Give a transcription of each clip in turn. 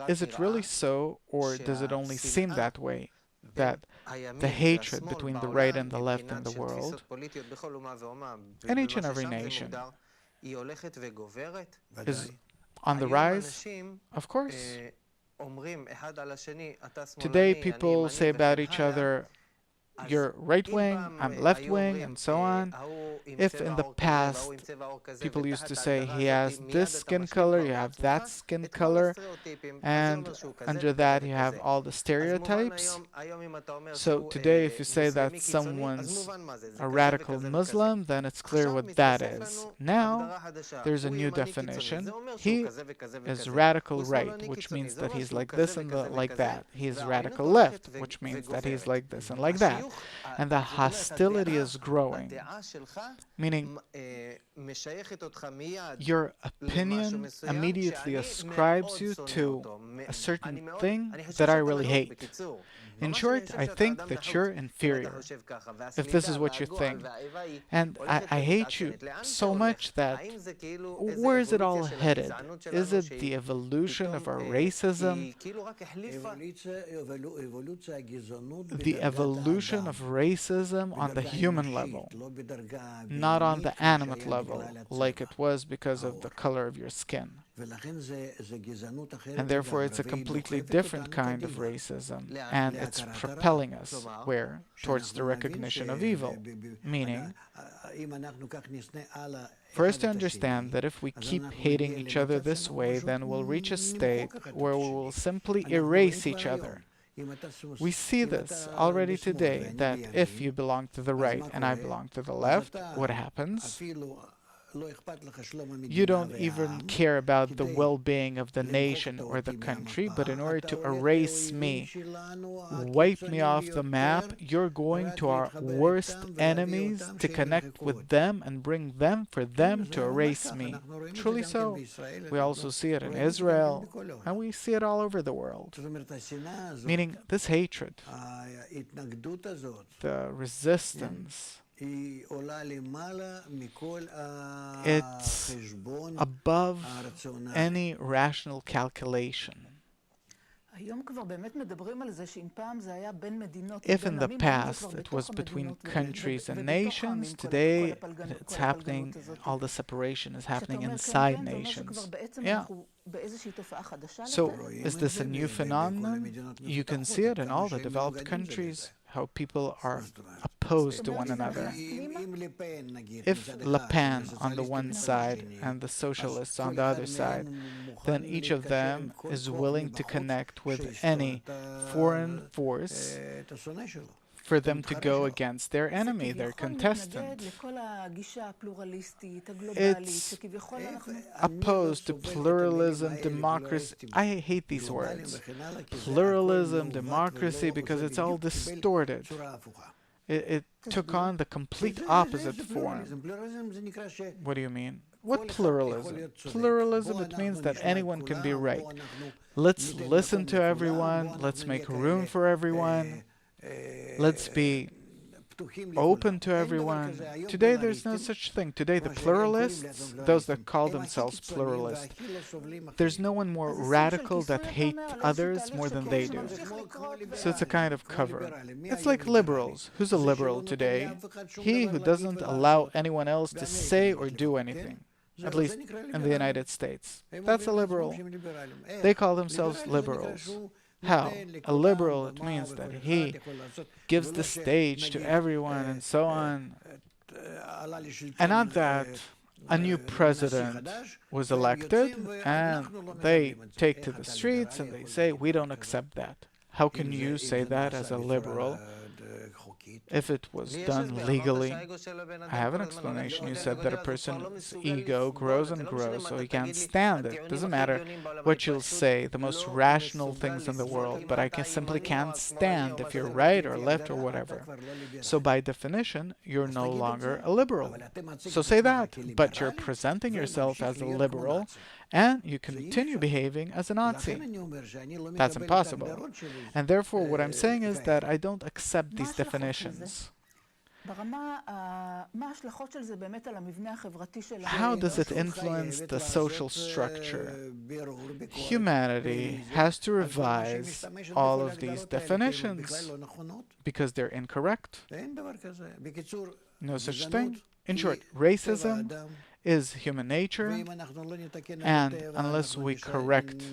Is it really so, or does it only seem that way? That the hatred between the right and the left in the world, in each and every nation, is on the rise? Of course. Today, people say about each other, you're right wing, I'm left wing, and so on. If in the past people used to say he has this skin color, you have that skin color, and under that you have all the stereotypes. So today, if you say that someone's a radical Muslim, then it's clear what that is. Now, there's a new definition. He is radical right, which means that he's like this and like that. He's radical left, which means that he's like this and like that. And the hostility is growing, meaning your opinion immediately ascribes you to a certain thing that I really hate. In short, I think that you're inferior, if this is what you think. And I hate you so much that, where is it all headed? Is it the evolution of our racism? The evolution of racism on the human level, not on the animate level, like it was because of the color of your skin. And therefore it's a completely different kind of racism, and it's propelling us where? Towards the recognition of evil. Meaning, for us to understand that if we keep hating each other this way, then we'll reach a state where we will simply erase each other. We see this already today, that if you belong to the right and I belong to the left, what happens? You don't even care about the well-being of the nation or the country, but in order to erase me, wipe me off the map, you're going to our worst enemies to connect with them and bring them for them to erase me. Truly so. We also see it in Israel, and we see it all over the world. Meaning, this hatred, the resistance, it's above any rational calculation. If in the past it was between countries and nations, today it's happening, all the separation is happening inside nations. Yeah. So, is this a new phenomenon? You can see it in all the developed countries, how people are opposed to one another. If Le Pen on the one side and the socialists on the other side, then each of them is willing to connect with any foreign force for them to go against their enemy, their contestant. It's opposed to pluralism, democracy. I hate these words. Pluralism, democracy, because it's all distorted. It took on the complete opposite form. What do you mean? What pluralism? Pluralism, it means that anyone can be right. Let's listen to everyone. Let's make room for everyone. Let's be open to everyone. Today there's no such thing. Today the pluralists, those that call themselves pluralists, there's no one more radical that hate others more than they do. So it's a kind of cover. It's like liberals. Who's a liberal today? He who doesn't allow anyone else to say or do anything. At least in the United States. That's a liberal. They call themselves liberals. How? A liberal, it means that he gives the stage to everyone and so on. And not that a new president was elected and they take to the streets and they say, we don't accept that. How can you say that as a liberal? If it was done legally, I have an explanation. You said that a person's ego grows and grows, so he can't stand it. Doesn't matter what you'll say, the most rational things in the world, but I simply can't stand if you're right or left or whatever. So by definition, you're no longer a liberal. So say that, but you're presenting yourself as a liberal, and you continue behaving as a Nazi. That's impossible. And therefore, what I'm saying is that I don't accept these definitions. How does it influence the social structure? Humanity has to revise all of these definitions because they're incorrect. No such thing. In short, racism is human nature, and unless we correct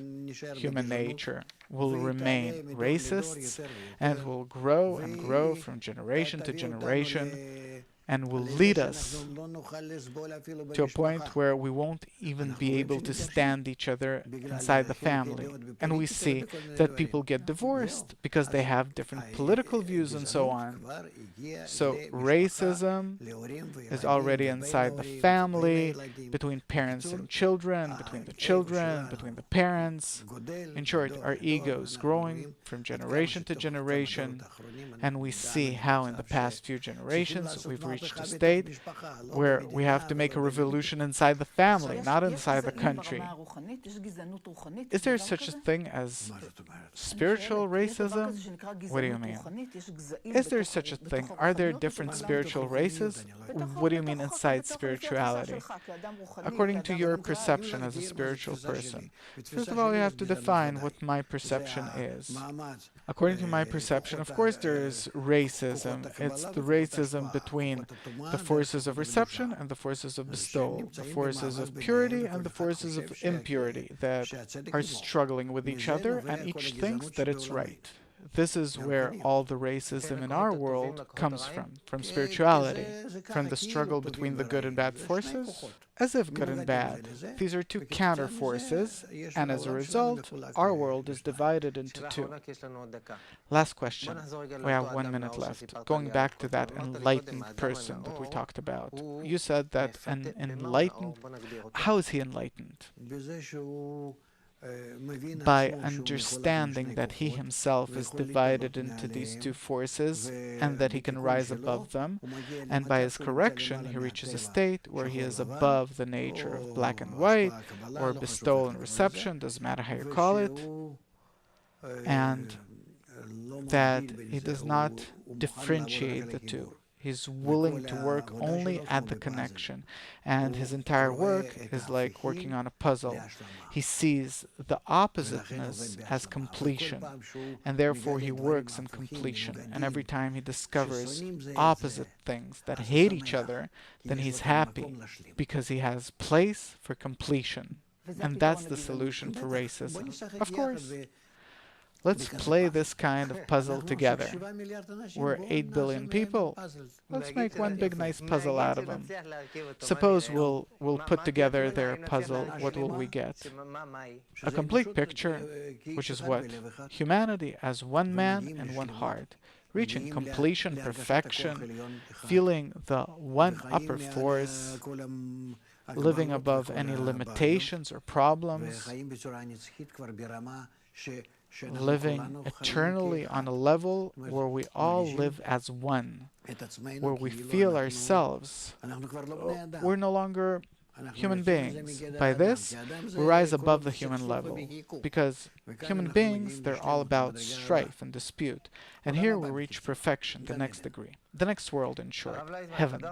human nature, we'll remain racists and will grow and grow from generation to generation, and will lead us to a point where we won't even be able to stand each other inside the family. And we see that people get divorced because they have different political views and so on. So racism is already inside the family, between parents and children, between the parents. In short, our egos growing from generation to generation, and we see how in the past few generations we've reached a state where we have to make a revolution inside the family, not inside the country. Is there such a thing as spiritual racism? What do you mean? Is there such a thing? Are there different spiritual races? What do you mean inside spirituality? According to your perception as a spiritual person, first of all, you have to define what my perception is. According to my perception, of course, there is racism. It's the racism between the forces of reception and the forces of bestowal, the forces of purity and the forces of impurity that are struggling with each other, and each thinks that it's right. This is where all the racism in our world comes from spirituality, from the struggle between the good and bad forces, as if good and bad. These are two counter forces, and as a result, our world is divided into two. Last question. We have 1 minute left. Going back to that enlightened person that we talked about. You said that an enlightened... How is he enlightened? By understanding that he himself is divided into these two forces and that he can rise above them, and by his correction he reaches a state where he is above the nature of black and white, or bestowal and reception, doesn't matter how you call it, and that he does not differentiate the two. He's willing to work only at the connection, and his entire work is like working on a puzzle. He sees the oppositeness as completion, and therefore he works in completion. And every time he discovers opposite things that hate each other, then he's happy because he has place for completion. And that's the solution for racism. Of course. Let's play this kind of puzzle together. We're 8 billion people. Let's make one big nice puzzle out of them. Suppose we'll put together their puzzle. What will we get? A complete picture, which is what? Humanity as one man and one heart, reaching completion, perfection, feeling the one upper force, living above any limitations or problems, living eternally on a level where we all live as one, where we feel ourselves. We're no longer human beings. By this, we rise above the human level, because human beings, they're all about strife and dispute. And here we reach perfection, the next degree, the next world, in short, heaven.